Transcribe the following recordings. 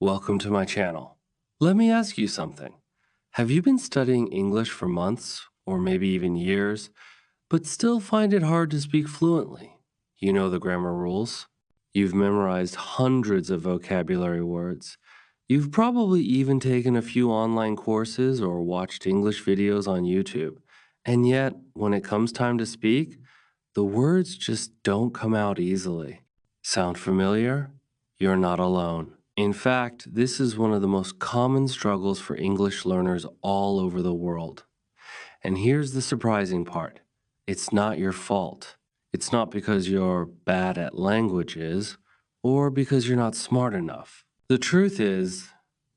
Welcome to my channel. Let me ask you something. Have you been studying English for months, or maybe even years, but still find it hard to speak fluently? You know the grammar rules. You've memorized hundreds of vocabulary words. You've probably even taken a few online courses or watched English videos on YouTube. And yet, when it comes time to speak, the words just don't come out easily. Sound familiar? You're not alone. In fact, this is one of the most common struggles for English learners all over the world. And here's the surprising part. It's not your fault. It's not because you're bad at languages or because you're not smart enough. The truth is,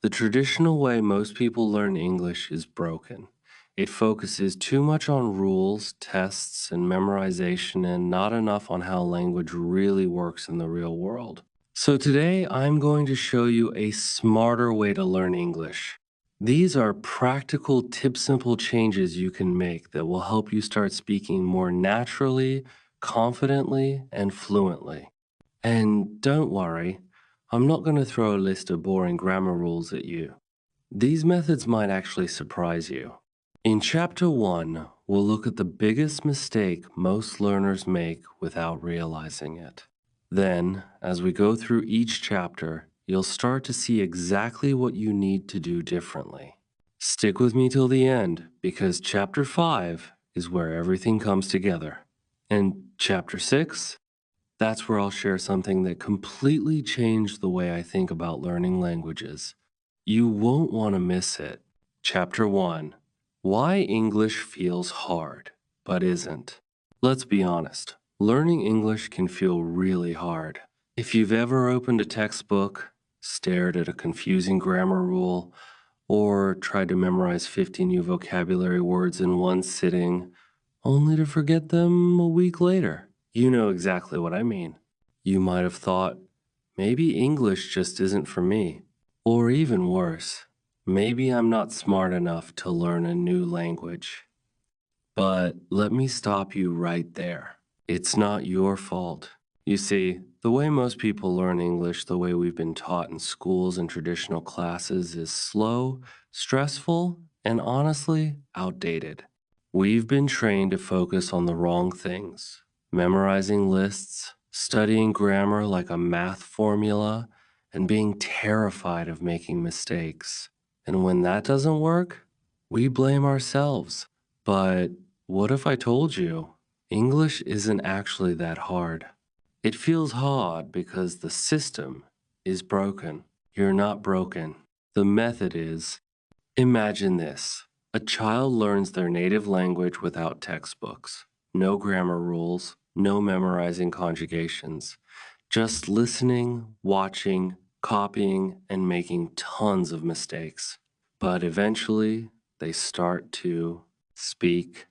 the traditional way most people learn English is broken. It focuses too much on rules, tests, and memorization, and not enough on how language really works in the real world. So today, I'm going to show you a smarter way to learn English. These are practical, tip-simple changes you can make that will help you start speaking more naturally, confidently, and fluently. And don't worry, I'm not going to throw a list of boring grammar rules at you. These methods might actually surprise you. In Chapter 1, we'll look at the biggest mistake most learners make without realizing it. Then, as we go through each chapter, you'll start to see exactly what you need to do differently. Stick with me till the end, because Chapter 5 is where everything comes together. And Chapter 6? That's where I'll share something that completely changed the way I think about learning languages. You won't want to miss it. Chapter 1. Why English feels hard, but isn't. Let's be honest. Learning English can feel really hard. If you've ever opened a textbook, stared at a confusing grammar rule, or tried to memorize 50 new vocabulary words in one sitting, only to forget them a week later, you know exactly what I mean. You might have thought, maybe English just isn't for me. Or even worse, maybe I'm not smart enough to learn a new language. But let me stop you right there. It's not your fault. You see, the way most people learn English, the way we've been taught in schools and traditional classes, is slow, stressful, and honestly, outdated. We've been trained to focus on the wrong things, memorizing lists, studying grammar like a math formula, and being terrified of making mistakes. And when that doesn't work, we blame ourselves. But what if I told you English isn't actually that hard? It feels hard because the system is broken. You're not broken. The method is. Imagine this. A child learns their native language without textbooks. No grammar rules, no memorizing conjugations. Just listening, watching, copying, and making tons of mistakes. But eventually, they start to speak,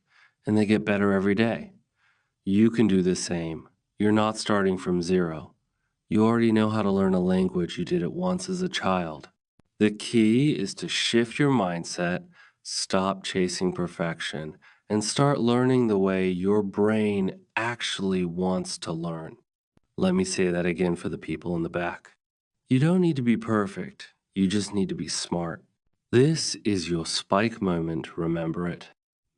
and they get better every day. You can do the same. You're not starting from zero. You already know how to learn a language you did it once as a child. The key is to shift your mindset, stop chasing perfection, and start learning the way your brain actually wants to learn. Let me say that again for the people in the back. You don't need to be perfect. You just need to be smart. This is your spike moment, remember it.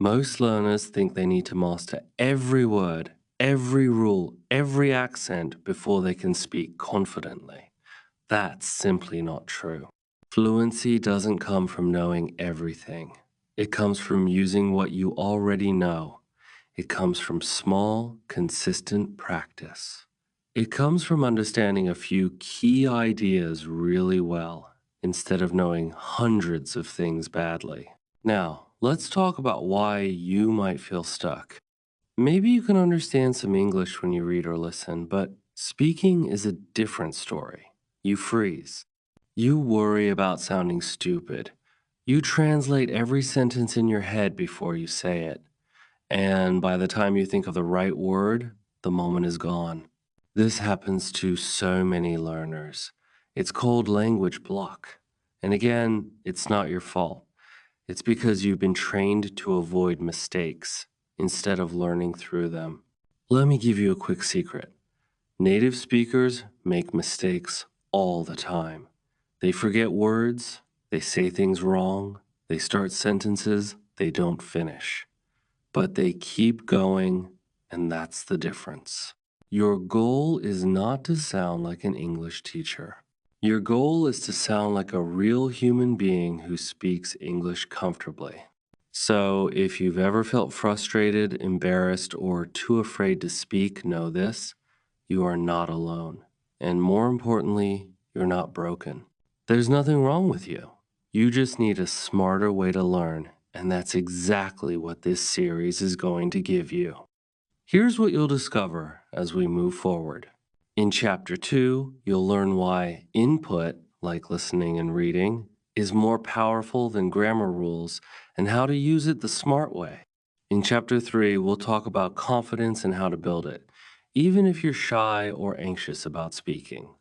Most learners think they need to master every word, every rule, every accent before they can speak confidently. That's simply not true. Fluency doesn't come from knowing everything. It comes from using what you already know. It comes from small, consistent practice. It comes from understanding a few key ideas really well, instead of knowing hundreds of things badly. Now, let's talk about why you might feel stuck. Maybe you can understand some English when you read or listen, but speaking is a different story. You freeze. You worry about sounding stupid. You translate every sentence in your head before you say it. And by the time you think of the right word, the moment is gone. This happens to so many learners. It's called language block. And again, it's not your fault. It's because you've been trained to avoid mistakes instead of learning through them. Let me give you a quick secret. Native speakers make mistakes all the time. They forget words, they say things wrong, they start sentences they don't finish. But they keep going, and that's the difference. Your goal is not to sound like an English teacher. Your goal is to sound like a real human being who speaks English comfortably. So, if you've ever felt frustrated, embarrassed, or too afraid to speak, know this: you are not alone. And more importantly, you're not broken. There's nothing wrong with you. You just need a smarter way to learn, and that's exactly what this series is going to give you. Here's what you'll discover as we move forward. In Chapter 2, you'll learn why input, like listening and reading, is more powerful than grammar rules and how to use it the smart way. In Chapter 3, we'll talk about confidence and how to build it, even if you're shy or anxious about speaking.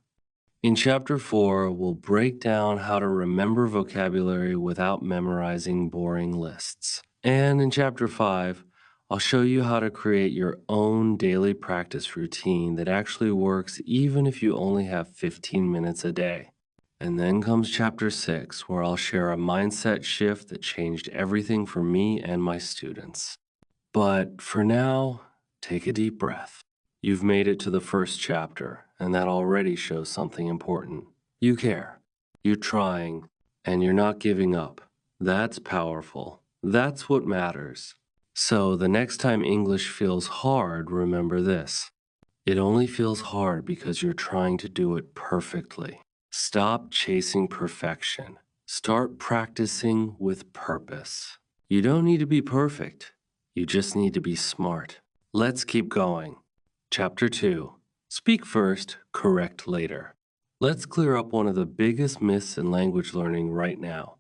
In Chapter 4, we'll break down how to remember vocabulary without memorizing boring lists. And in Chapter 5, I'll show you how to create your own daily practice routine that actually works even if you only have 15 minutes a day. And then comes Chapter 6, where I'll share a mindset shift that changed everything for me and my students. But for now, take a deep breath. You've made it to the first chapter, and that already shows something important. You care, you're trying, and you're not giving up. That's powerful. That's what matters. So the next time English feels hard, remember this: it only feels hard because you're trying to do it perfectly. Stop chasing perfection. Start practicing with purpose. You don't need to be perfect. You just need to be smart. Let's keep going. Chapter 2. Speak first, correct later. Let's clear up one of the biggest myths in language learning right now.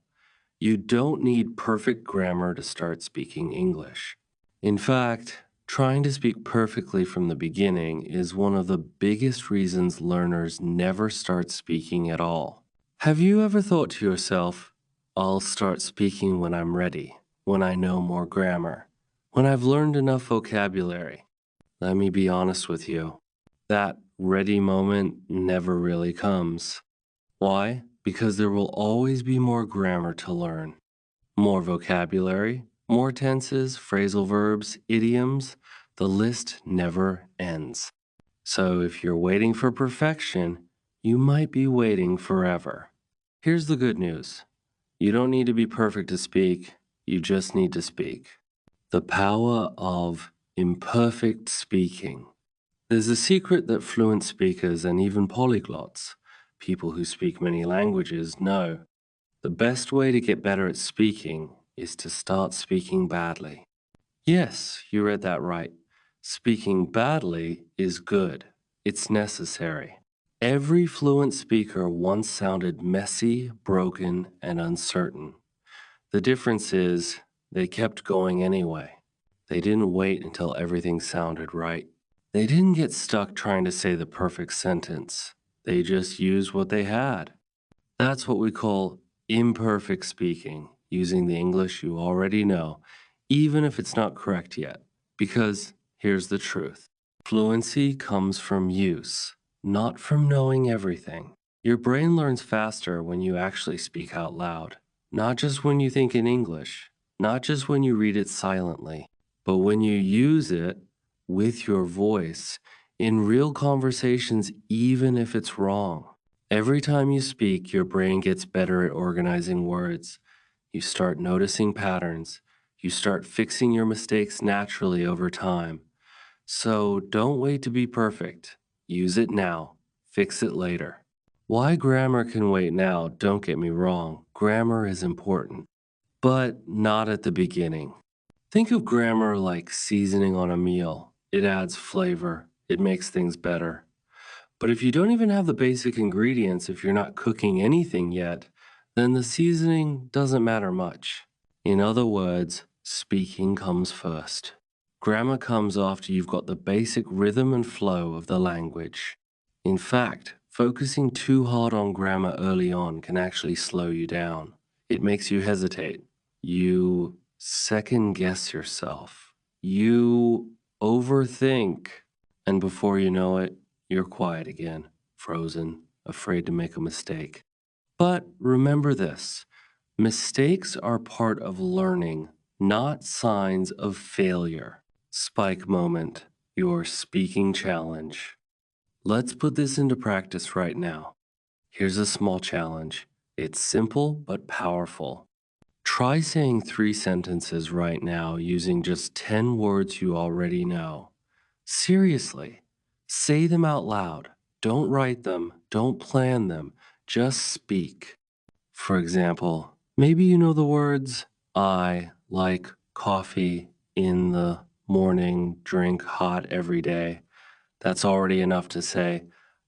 You don't need perfect grammar to start speaking English. In fact, trying to speak perfectly from the beginning is one of the biggest reasons learners never start speaking at all. Have you ever thought to yourself, I'll start speaking when I'm ready, when I know more grammar, when I've learned enough vocabulary? Let me be honest with you. That ready moment never really comes. Why? Because there will always be more grammar to learn, more vocabulary, more tenses, phrasal verbs, idioms. The list never ends. So if you're waiting for perfection, you might be waiting forever. Here's the good news: you don't need to be perfect to speak, you just need to speak. The power of imperfect speaking. There's a secret that fluent speakers and even polyglots, people who speak many languages, know. The best way to get better at speaking is to start speaking badly. Yes, you read that right. Speaking badly is good. It's necessary. Every fluent speaker once sounded messy, broken, and uncertain. The difference is they kept going anyway. They didn't wait until everything sounded right. They didn't get stuck trying to say the perfect sentence. They just used what they had. That's what we call imperfect speaking, using the English you already know, even if it's not correct yet. Because here's the truth: fluency comes from use, not from knowing everything. Your brain learns faster when you actually speak out loud, not just when you think in English, not just when you read it silently, but when you use it with your voice in real conversations, even if it's wrong. Every time you speak, your brain gets better at organizing words. You start noticing patterns. You start fixing your mistakes naturally over time. So don't wait to be perfect. Use it now. Fix it later. Why grammar can wait now, don't get me wrong. Grammar is important, but not at the beginning. Think of grammar like seasoning on a meal. It adds flavor. It makes things better. But if you don't even have the basic ingredients, if you're not cooking anything yet, then the seasoning doesn't matter much. In other words, speaking comes first. Grammar comes after you've got the basic rhythm and flow of the language. In fact, focusing too hard on grammar early on can actually slow you down. It makes you hesitate. You second guess yourself. You overthink. And before you know it, you're quiet again, frozen, afraid to make a mistake. But remember this: mistakes are part of learning, not signs of failure. Spike moment, your speaking challenge. Let's put this into practice right now. Here's a small challenge. It's simple but powerful. Try saying 3 sentences right now using just 10 words you already know. Seriously, say them out loud. Don't write them, don't plan them, just speak. For example, maybe you know the words I like coffee in the morning, drink hot every day. That's already enough to say,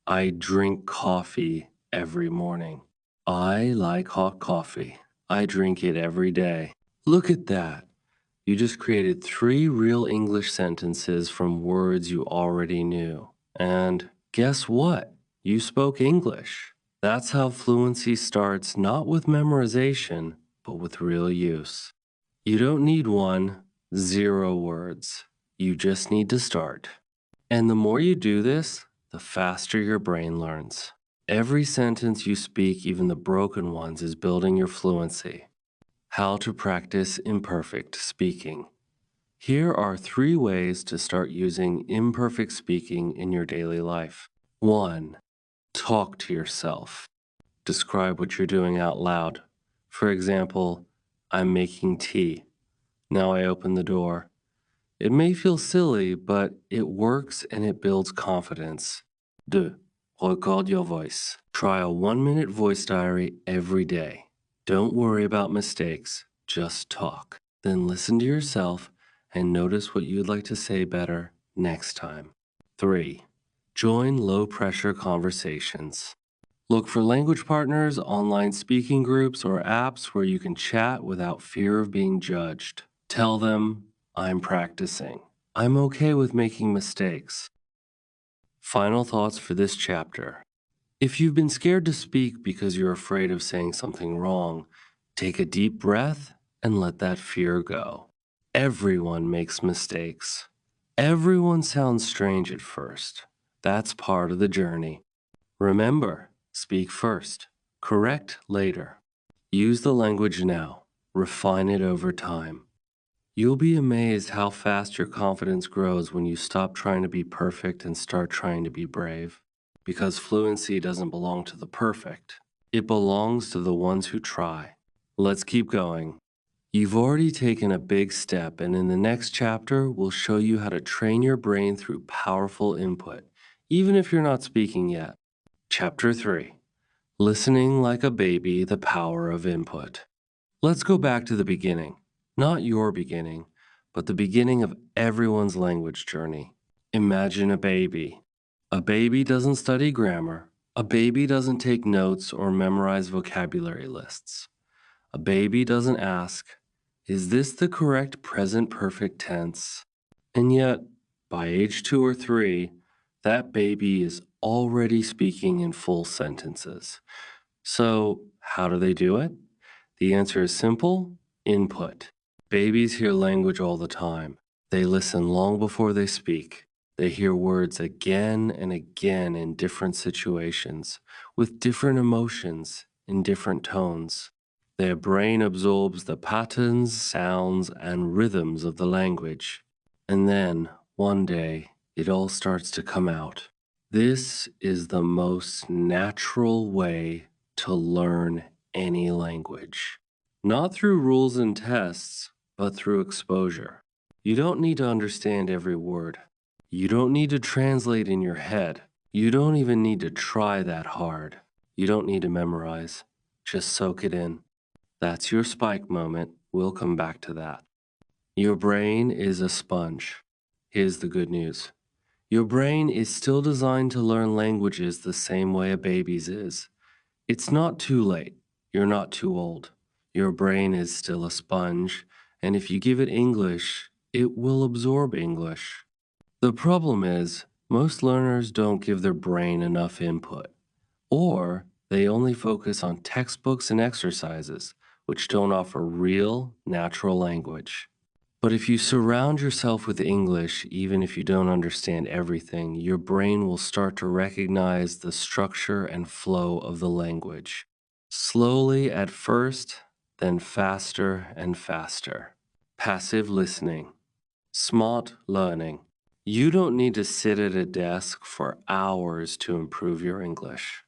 I drink coffee every morning. I like hot coffee. I drink it every day. Look at that. You just created 3 real English sentences from words you already knew. And guess what? You spoke English. That's how fluency starts, not with memorization, but with real use. You don't need 0 words. You just need to start. And the more you do this, the faster your brain learns. Every sentence you speak, even the broken ones, is building your fluency. How to practice imperfect speaking. Here are 3 ways to start using imperfect speaking in your daily life. 1. Talk to yourself. Describe what you're doing out loud. For example, I'm making tea. Now I open the door. It may feel silly, but it works and it builds confidence. 2. Record your voice. Try a 1-minute voice diary every day. Don't worry about mistakes, just talk. Then listen to yourself and notice what you'd like to say better next time. 3. Join low pressure conversations. Look for language partners, online speaking groups, or apps where you can chat without fear of being judged. Tell them, I'm practicing. I'm okay with making mistakes. Final thoughts for this chapter. If you've been scared to speak because you're afraid of saying something wrong, take a deep breath and let that fear go. Everyone makes mistakes. Everyone sounds strange at first. That's part of the journey. Remember, speak first, correct later. Use the language now, refine it over time. You'll be amazed how fast your confidence grows when you stop trying to be perfect and start trying to be brave. Because fluency doesn't belong to the perfect, it belongs to the ones who try. Let's keep going. You've already taken a big step, and in the next chapter, we'll show you how to train your brain through powerful input, even if you're not speaking yet. Chapter 3. Listening like a baby, the power of input. Let's go back to the beginning. Not your beginning, but the beginning of everyone's language journey. Imagine a baby. A baby doesn't study grammar. A baby doesn't take notes or memorize vocabulary lists. A baby doesn't ask, is this the correct present perfect tense? And yet, by age 2 or 3, that baby is already speaking in full sentences. So, how do they do it? The answer is simple: input. Babies hear language all the time. They listen long before they speak. They hear words again and again in different situations, with different emotions, in different tones. Their brain absorbs the patterns, sounds, and rhythms of the language. And then, one day, it all starts to come out. This is the most natural way to learn any language. Not through rules and tests, but through exposure. You don't need to understand every word. You don't need to translate in your head. You don't even need to try that hard. You don't need to memorize. Just soak it in. That's your spike moment. We'll come back to that. Your brain is a sponge. Here's the good news. Your brain is still designed to learn languages the same way a baby's is. It's not too late. You're not too old. Your brain is still a sponge, and if you give it English, it will absorb English. The problem is, most learners don't give their brain enough input, or they only focus on textbooks and exercises, which don't offer real, natural language. But if you surround yourself with English, even if you don't understand everything, your brain will start to recognize the structure and flow of the language. Slowly at first, then faster and faster. Passive listening. Smart learning. You don't need to sit at a desk for hours to improve your English.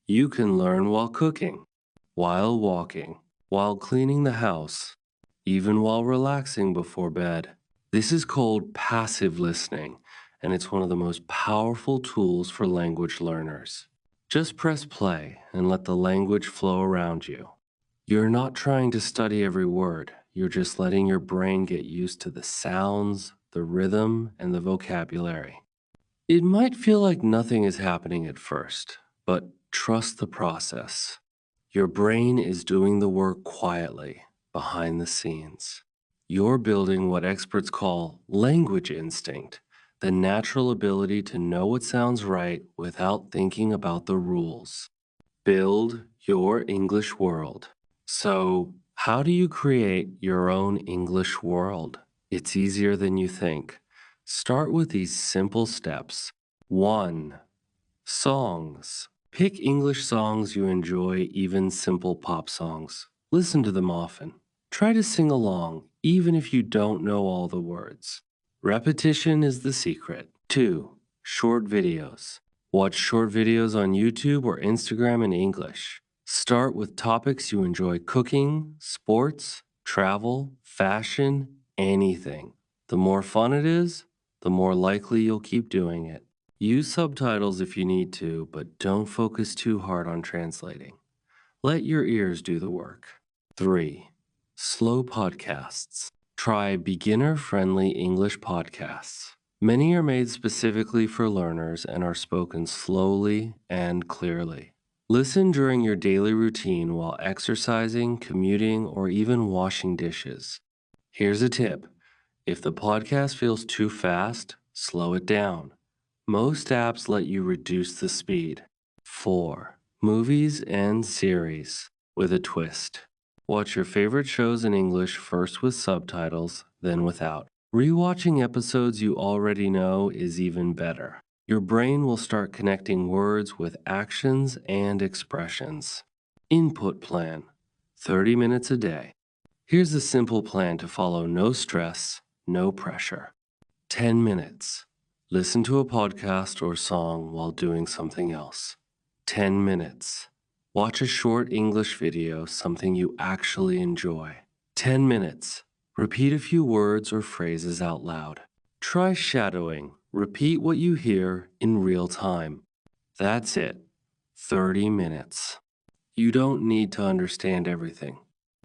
You can learn while cooking, while walking, while cleaning the house, even while relaxing before bed. This is called passive listening, and it's one of the most powerful tools for language learners. Just press play and let the language flow around you. You're not trying to study every word. You're just letting your brain get used to the sounds, the rhythm, and the vocabulary. It might feel like nothing is happening at first, but trust the process. Your brain is doing the work quietly, behind the scenes. You're building what experts call language instinct, the natural ability to know what sounds right without thinking about the rules. Build your English world. So, how do you create your own English world? It's easier than you think. Start with these simple steps. 1. Songs. Pick English songs you enjoy, even simple pop songs. Listen to them often. Try to sing along, even if you don't know all the words. Repetition is the secret. 2. Short videos. Watch short videos on YouTube or Instagram in English. Start with topics you enjoy: cooking, sports, travel, fashion, anything. The more fun it is, the more likely you'll keep doing it. Use subtitles if you need to, but don't focus too hard on translating. Let your ears do the work. 3. Slow podcasts. Try beginner-friendly English podcasts. Many are made specifically for learners and are spoken slowly and clearly. Listen during your daily routine while exercising, commuting, or even washing dishes. Here's a tip. If the podcast feels too fast, slow it down. Most apps let you reduce the speed. 4. Movies and series with a twist. Watch your favorite shows in English first with subtitles, then without. Rewatching episodes you already know is even better. Your brain will start connecting words with actions and expressions. Input plan. 30 minutes a day. Here's a simple plan to follow: no stress, no pressure. 10 minutes. Listen to a podcast or song while doing something else. 10 minutes. Watch a short English video, something you actually enjoy. 10 minutes. Repeat a few words or phrases out loud. Try shadowing. Repeat what you hear in real time. That's it. 30 minutes. You don't need to understand everything.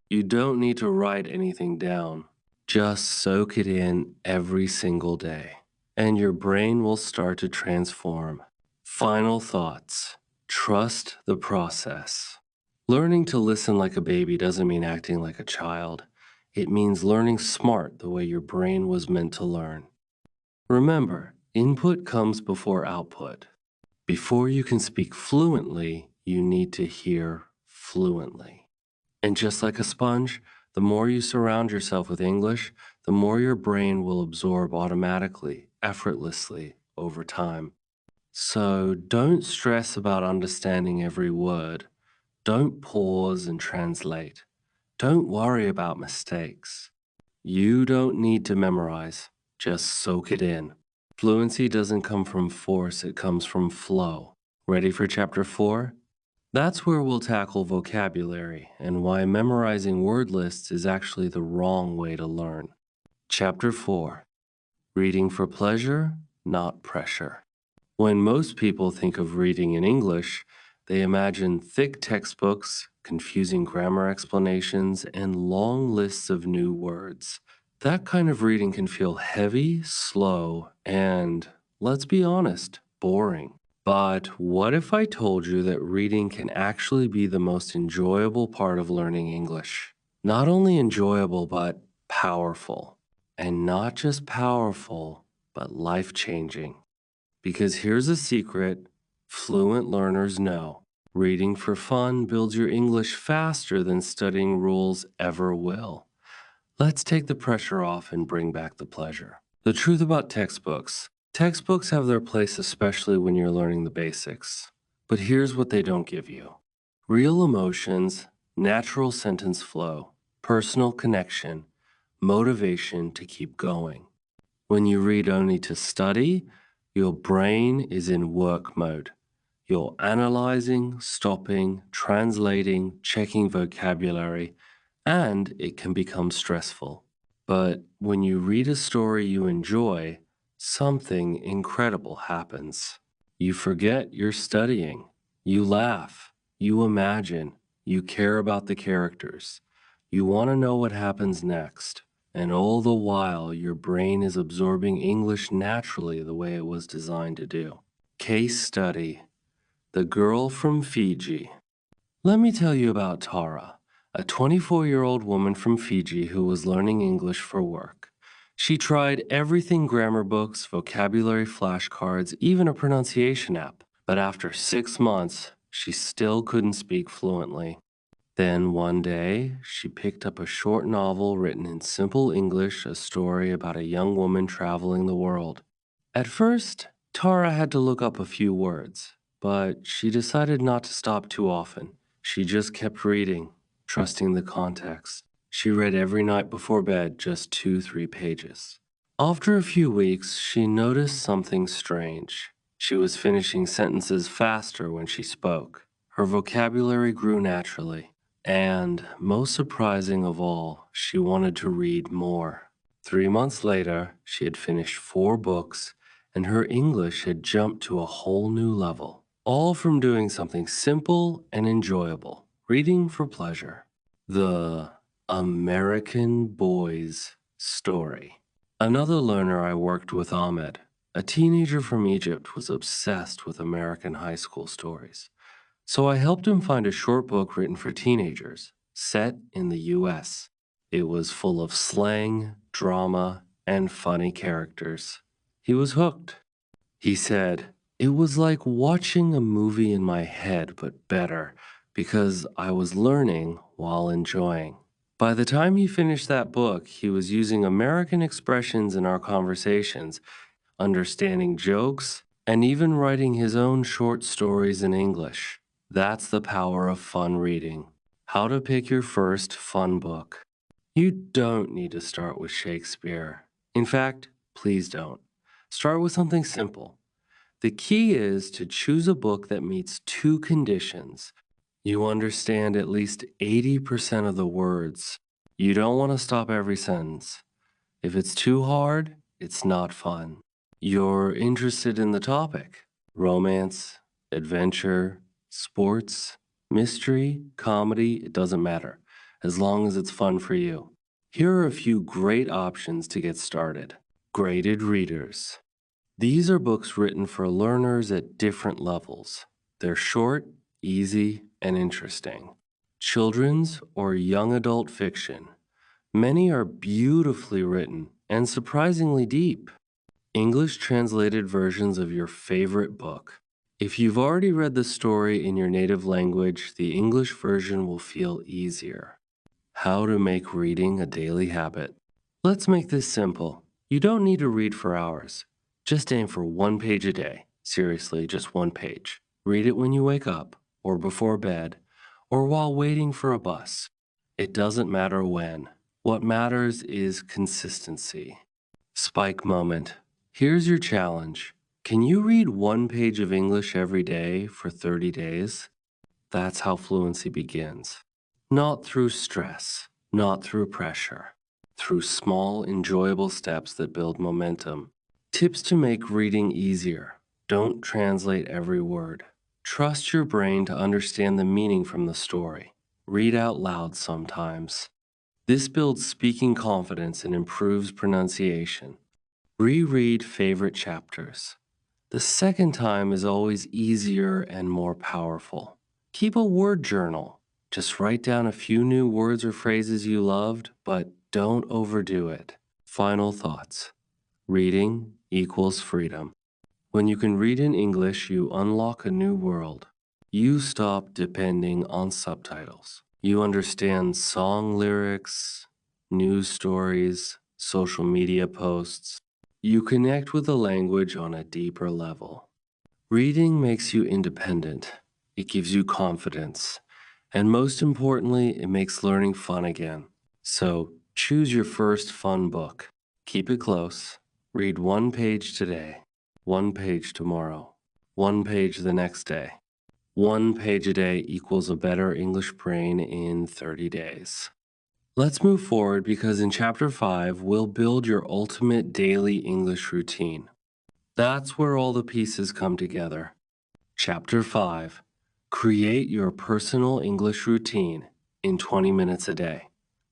You don't need to write anything down. Just soak it in every single day, and your brain will start to transform. Final thoughts. Trust the process. Learning to listen like a baby doesn't mean acting like a child. It means learning smart the way your brain was meant to learn. Remember, input comes before output. Before you can speak fluently, you need to hear fluently. And just like a sponge, the more you surround yourself with English, the more your brain will absorb automatically, effortlessly, over time. So don't stress about understanding every word. Don't pause and translate. Don't worry about mistakes. You don't need to memorize, just soak it in. Fluency doesn't come from force, it comes from flow. Ready for chapter 4? That's where we'll tackle vocabulary and why memorizing word lists is actually the wrong way to learn. Chapter 4. Reading for pleasure, not pressure. When most people think of reading in English, they imagine thick textbooks, confusing grammar explanations, and long lists of new words. That kind of reading can feel heavy, slow, and, let's be honest, boring. But what if I told you that reading can actually be the most enjoyable part of learning English? Not only enjoyable, but powerful. And not just powerful, but life-changing. Because here's a secret fluent learners know. Reading for fun builds your English faster than studying rules ever will. Let's take the pressure off and bring back the pleasure. The truth about textbooks. Textbooks have their place, especially when you're learning the basics. But here's what they don't give you. Real emotions, natural sentence flow, personal connection, motivation to keep going. When you read only to study, your brain is in work mode. You're analyzing, stopping, translating, checking vocabulary, and it can become stressful. But when you read a story you enjoy, something incredible happens. You forget you're studying. You laugh. You imagine. You care about the characters. You want to know what happens next. And all the while, your brain is absorbing English naturally the way it was designed to do. Case study: The Girl from Fiji. Let me tell you about Tara, a 24-year-old woman from Fiji who was learning English for work. She tried everything: grammar books, vocabulary flashcards, even a pronunciation app. But after 6 months, she still couldn't speak fluently. Then one day, she picked up a short novel written in simple English, a story about a young woman traveling the world. At first, Tara had to look up a few words, but she decided not to stop too often. She just kept reading, trusting the context. She read every night before bed, just 2, 3 pages. After a few weeks, she noticed something strange. She was finishing sentences faster when she spoke. Her vocabulary grew naturally. And, most surprising of all, she wanted to read more. 3 months later, she had finished 4 books, and her English had jumped to a whole new level. All from doing something simple and enjoyable, reading for pleasure. The American Boy's Story. Another learner I worked with, Ahmed, a teenager from Egypt, was obsessed with American high school stories. So I helped him find a short book written for teenagers, set in the US. It was full of slang, drama, and funny characters. He was hooked. He said, "It was like watching a movie in my head, but better, because I was learning while enjoying." By the time he finished that book, he was using American expressions in our conversations, understanding jokes, and even writing his own short stories in English. That's the power of fun reading. How to pick your first fun book. You don't need to start with Shakespeare. In fact, please don't. Start with something simple. The key is to choose a book that meets 2 conditions. You understand at least 80% of the words. You don't want to stop every sentence. If it's too hard, it's not fun. You're interested in the topic: romance, adventure, sports, mystery, comedy, it doesn't matter, as long as it's fun for you. Here are a few great options to get started. Graded readers. These are books written for learners at different levels. They're short, easy, and interesting. Children's or young adult fiction. Many are beautifully written and surprisingly deep. English translated versions of your favorite book. If you've already read the story in your native language, the English version will feel easier. How to make reading a daily habit. Let's make this simple. You don't need to read for hours. Just aim for 1 page a day. Seriously, just 1 page. Read it when you wake up, or before bed, or while waiting for a bus. It doesn't matter when. What matters is consistency. Spike moment. Here's your challenge. Can you read 1 page of English every day for 30 days? That's how fluency begins. Not through stress, not through pressure, through small, enjoyable steps that build momentum. Tips to make reading easier. Don't translate every word. Trust your brain to understand the meaning from the story. Read out loud sometimes. This builds speaking confidence and improves pronunciation. Reread favorite chapters. The second time is always easier and more powerful. Keep a word journal. Just write down a few new words or phrases you loved, but don't overdo it. Final thoughts. Reading equals freedom. When you can read in English, you unlock a new world. You stop depending on subtitles. You understand song lyrics, news stories, social media posts. You connect with the language on a deeper level. Reading makes you independent. It gives you confidence. And most importantly, it makes learning fun again. So choose your first fun book. Keep it close. Read one page today, one page tomorrow, one page the next day. One page a day equals a better English brain in 30 days. Let's move forward because in Chapter 5, we'll build your ultimate daily English routine. That's where all the pieces come together. Chapter 5, create your personal English routine in 20 minutes a day.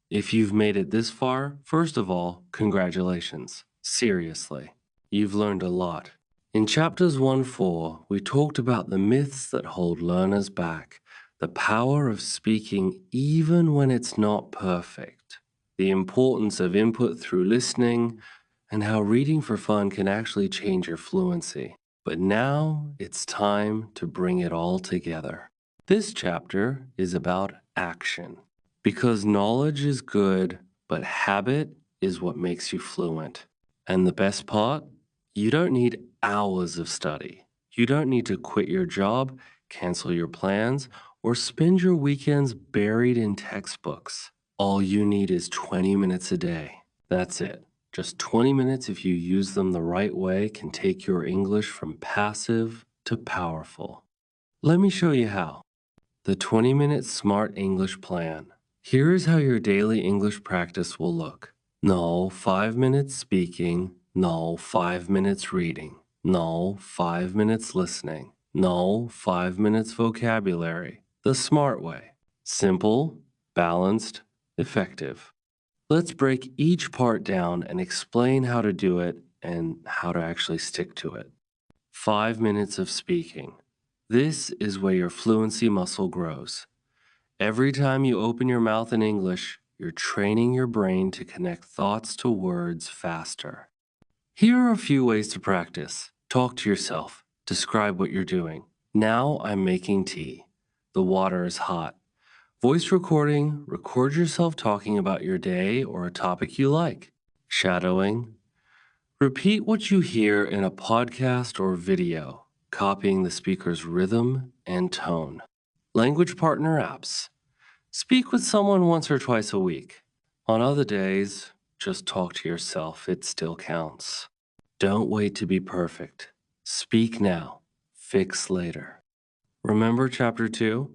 If you've made it this far, first of all, congratulations. Seriously, you've learned a lot. In chapters 1-4, we talked about the myths that hold learners back, the power of speaking even when it's not perfect, the importance of input through listening, and how reading for fun can actually change your fluency. But now it's time to bring it all together. This chapter is about action. Because knowledge is good, but habit is what makes you fluent. And the best part? You don't need hours of study. You don't need to quit your job, cancel your plans, or spend your weekends buried in textbooks. All you need is 20 minutes a day. That's it. Just 20 minutes, if you use them the right way, can take your English from passive to powerful. Let me show you how. The 20-minute Smart English Plan. Here is how your daily English practice will look. No 5 minutes speaking. No 5 minutes reading. No 5 minutes listening. No 5 minutes vocabulary. The smart way. Simple, balanced, effective. Let's break each part down and explain how to do it and how to actually stick to it. 5 minutes of speaking. This is where your fluency muscle grows. Every time you open your mouth in English, you're training your brain to connect thoughts to words faster. Here are a few ways to practice. Talk to yourself. Describe what you're doing. Now I'm making tea. The water is hot. Voice recording, record yourself talking about your day or a topic you like. Shadowing. Repeat what you hear in a podcast or video, copying the speaker's rhythm and tone. Language partner apps. Speak with someone once or twice a week. On other days, just talk to yourself. It still counts. Don't wait to be perfect. Speak now. Fix later. Remember Chapter 2?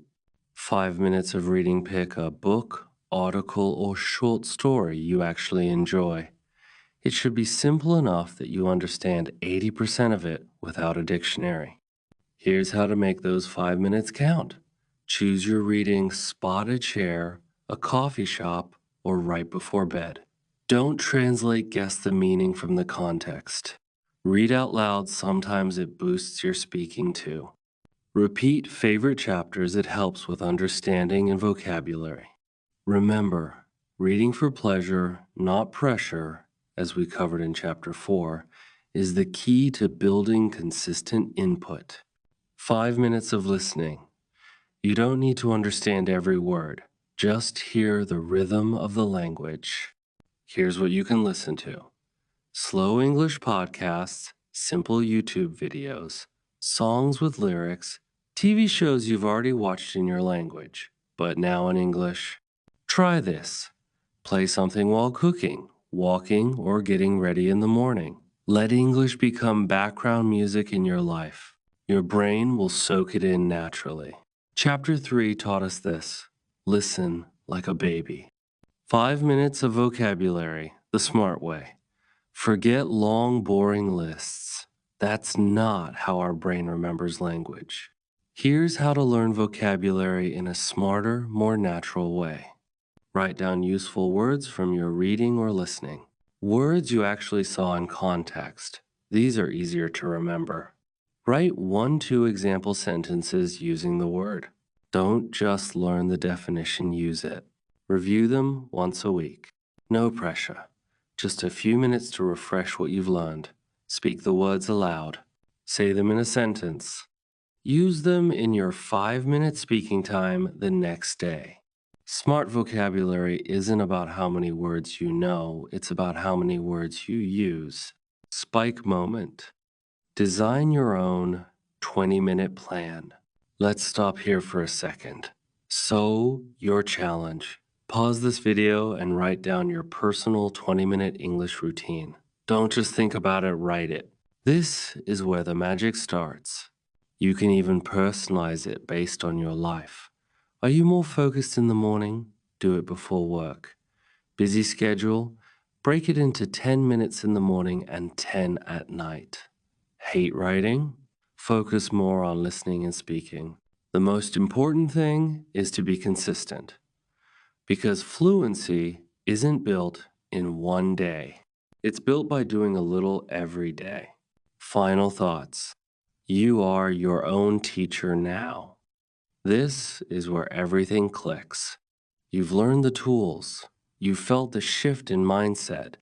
5 minutes of reading. Pick a book, article, or short story you actually enjoy. It should be simple enough that you understand 80% of it without a dictionary. Here's how to make those 5 minutes count. Choose your reading, spot a chair, a coffee shop, or right before bed. Don't translate, guess the meaning from the context. Read out loud, sometimes it boosts your speaking too. Repeat favorite chapters, it helps with understanding and vocabulary. Remember, reading for pleasure, not pressure, as we covered in Chapter 4, is the key to building consistent input. 5 minutes of listening. You don't need to understand every word. Just hear the rhythm of the language. Here's what you can listen to. Slow English podcasts, simple YouTube videos, songs with lyrics, TV shows you've already watched in your language, but now in English. Try this. Play something while cooking, walking, or getting ready in the morning. Let English become background music in your life. Your brain will soak it in naturally. Chapter 3 taught us this. Listen like a baby. 5 minutes of vocabulary, the smart way. Forget long, boring lists. That's not how our brain remembers language. Here's how to learn vocabulary in a smarter, more natural way. Write down useful words from your reading or listening. Words you actually saw in context. These are easier to remember. Write 1-2 example sentences using the word. Don't just learn the definition, use it. Review them once a week. No pressure. Just a few minutes to refresh what you've learned. Speak the words aloud. Say them in a sentence. Use them in your 5-minute speaking time the next day. Smart vocabulary isn't about how many words you know, it's about how many words you use. Spike moment. Design your own 20-minute plan. Let's stop here for a second. So, your challenge. Pause this video and write down your personal 20-minute English routine. Don't just think about it, write it. This is where the magic starts. You can even personalize it based on your life. Are you more focused in the morning? Do it before work. Busy schedule? Break it into 10 minutes in the morning and 10 at night. Hate writing? Focus more on listening and speaking. The most important thing is to be consistent because fluency isn't built in one day. It's built by doing a little every day. Final thoughts. You are your own teacher now. This is where everything clicks. You've learned the tools. You've felt the shift in mindset.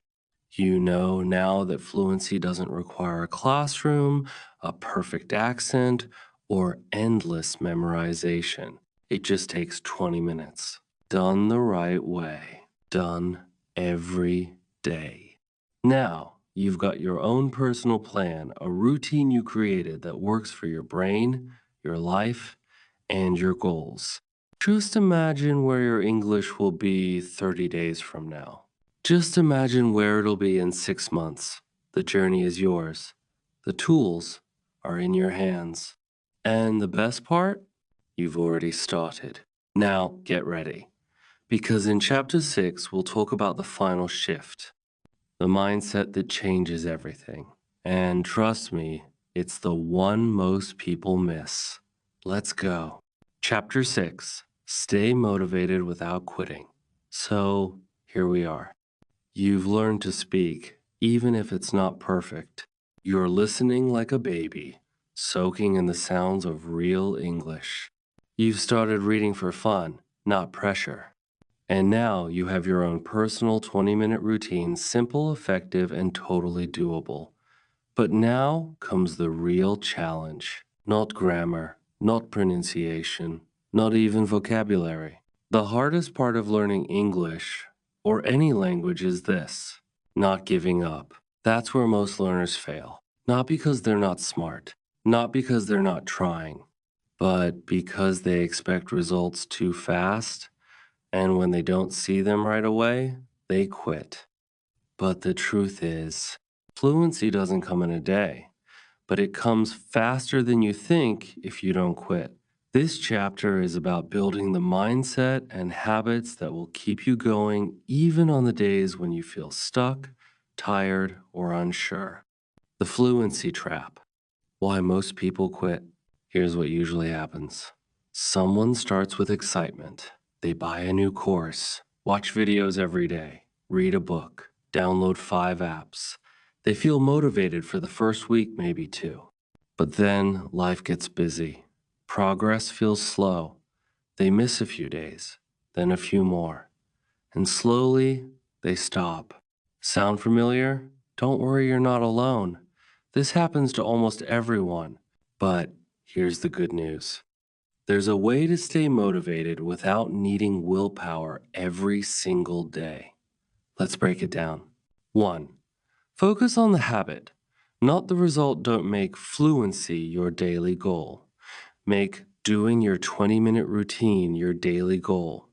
You know now that fluency doesn't require a classroom, a perfect accent, or endless memorization. It just takes 20 minutes. Done the right way. Done every day. Now, you've got your own personal plan, a routine you created that works for your brain, your life, and your goals. Just imagine where your English will be 30 days from now. Just imagine where it'll be in 6 months. The journey is yours. The tools are in your hands. And the best part? You've already started. Now, get ready. Because in Chapter 6, we'll talk about the final shift, the mindset that changes everything. And trust me, it's the one most people miss. Let's go. Chapter 6, Stay Motivated Without Quitting. So, here we are. You've learned to speak, even if it's not perfect. You're listening like a baby, soaking in the sounds of real English. You've started reading for fun, not pressure. And now you have your own personal 20-minute routine, simple, effective, and totally doable. But now comes the real challenge. Not grammar, not pronunciation, not even vocabulary. The hardest part of learning English, or any language, is this: not giving up. That's where most learners fail. Not because they're not smart, not because they're not trying, but because they expect results too fast, and when they don't see them right away, they quit. But the truth is, fluency doesn't come in a day, but it comes faster than you think if you don't quit. This chapter is about building the mindset and habits that will keep you going even on the days when you feel stuck, tired, or unsure. The fluency trap. Why most people quit. Here's what usually happens. Someone starts with excitement. They buy a new course, watch videos every day, read a book, download 5 apps. They feel motivated for the first week, maybe 2. But then life gets busy. Progress feels slow. They miss a few days, then a few more. And slowly, they stop. Sound familiar? Don't worry, you're not alone. This happens to almost everyone. But here's the good news. There's a way to stay motivated without needing willpower every single day. Let's break it down. 1. Focus on the habit, not the result. Don't make fluency your daily goal. Make doing your 20-minute routine your daily goal.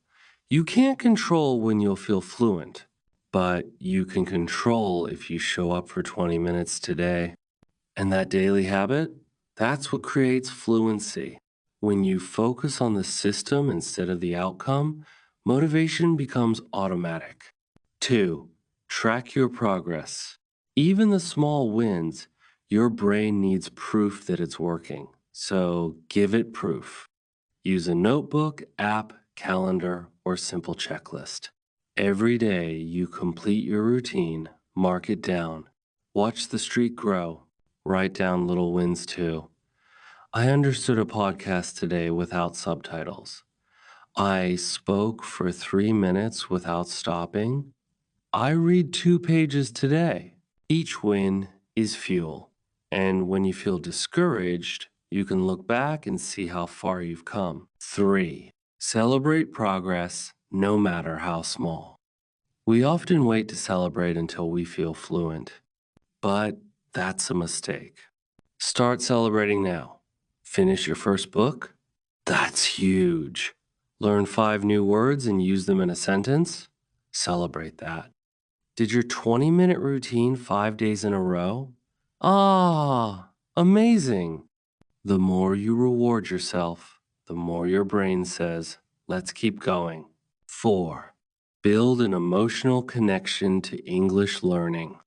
You can't control when you'll feel fluent, but you can control if you show up for 20 minutes today. And that daily habit, that's what creates fluency. When you focus on the system instead of the outcome, motivation becomes automatic. 2. Track your progress. Even the small wins, your brain needs proof that it's working. So give it proof. Use a notebook, app, calendar, or simple checklist. Every day you complete your routine, mark it down. Watch the streak grow. Write down little wins too. I understood a podcast today without subtitles. I spoke for 3 minutes without stopping. I read 2 pages today. Each win is fuel. And when you feel discouraged, you can look back and see how far you've come. 3. Celebrate progress, no matter how small. We often wait to celebrate until we feel fluent, but that's a mistake. Start celebrating now. Finish your first book? That's huge. Learn 5 new words and use them in a sentence? Celebrate that. Did your 20-minute routine 5 days in a row? Ah, amazing. The more you reward yourself, the more your brain says, let's keep going. 4. Build an emotional connection to English learning.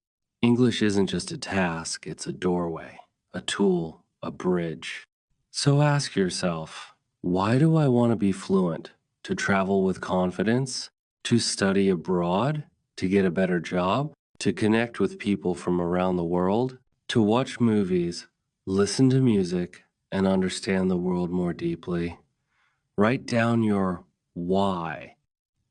English isn't just a task, it's a doorway, a tool, a bridge. So ask yourself, why do I want to be fluent? To travel with confidence? To study abroad? To get a better job? To connect with people from around the world? To watch movies, listen to music, and understand the world more deeply? Write down your why.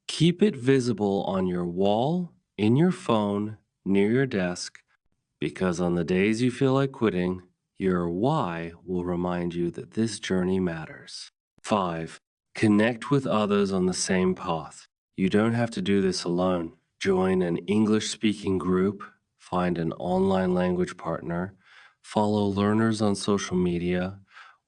Keep it visible on your wall, in your phone, near your desk, because on the days you feel like quitting, your why will remind you that this journey matters. 5. Connect with others on the same path. You don't have to do this alone. Join an English-speaking group, find an online language partner, follow learners on social media,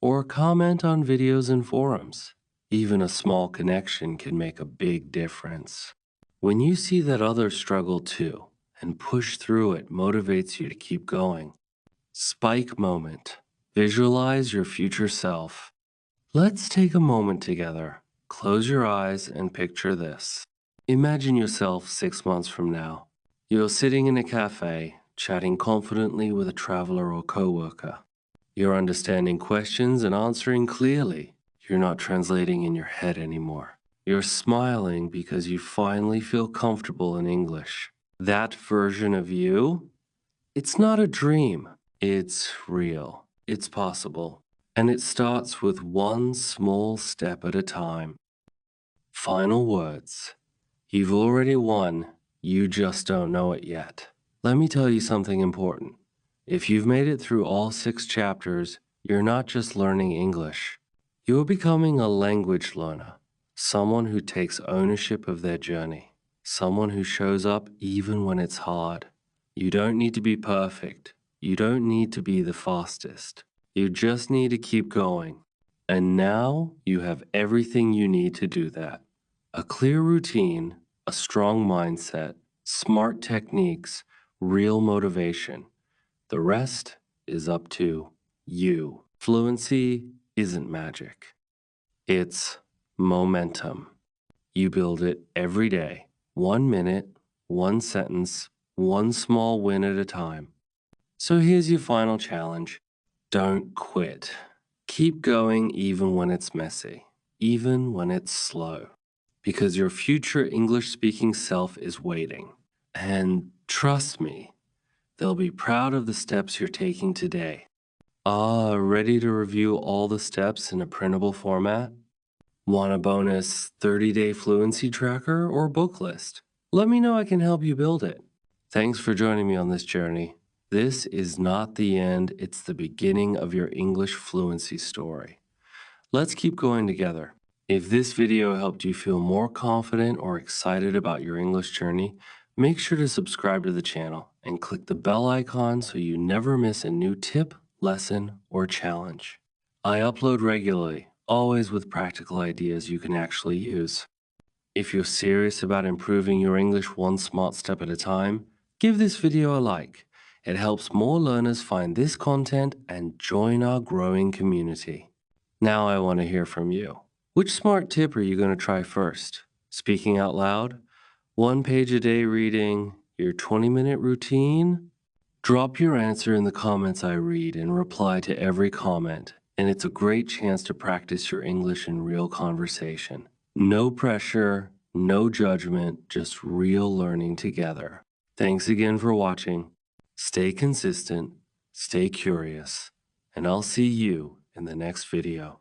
or comment on videos and forums. Even a small connection can make a big difference. When you see that others struggle too, and push through it motivates you to keep going. Spike moment. Visualize your future self. Let's take a moment together. Close your eyes and picture this. Imagine yourself 6 months from now. You're sitting in a cafe, chatting confidently with a traveler or coworker. You're understanding questions and answering clearly. You're not translating in your head anymore. You're smiling because you finally feel comfortable in English. That version of you, it's not a dream. It's real. It's possible. And it starts with one small step at a time. Final words. You've already won. You just don't know it yet. Let me tell you something important. If you've made it through all 6 chapters, you're not just learning English. You're becoming a language learner, someone who takes ownership of their journey, someone who shows up even when it's hard. You don't need to be perfect. You don't need to be the fastest. You just need to keep going. And now you have everything you need to do that. A clear routine, a strong mindset, smart techniques, real motivation. The rest is up to you. Fluency isn't magic. It's momentum. You build it every day, 1 minute, one sentence, one small win at a time. So here's your final challenge. Don't quit. Keep going even when it's messy, even when it's slow, because your future English-speaking self is waiting. And trust me, they'll be proud of the steps you're taking today. Ready to review all the steps in a printable format? Want a bonus 30-day fluency tracker or book list? Let me know, I can help you build it. Thanks for joining me on this journey. This is not the end, it's the beginning of your English fluency story. Let's keep going together. If this video helped you feel more confident or excited about your English journey, make sure to subscribe to the channel and click the bell icon so you never miss a new tip, lesson, or challenge. I upload regularly, always with practical ideas you can actually use. If you're serious about improving your English one smart step at a time, give this video a like. It helps more learners find this content and join our growing community. Now I want to hear from you. Which smart tip are you going to try first? Speaking out loud? 1 page a day reading? Your 20-minute routine? Drop your answer in the comments I read and reply to every comment, and it's a great chance to practice your English in real conversation. No pressure, no judgment, just real learning together. Thanks again for watching. Stay consistent, stay curious, and I'll see you in the next video.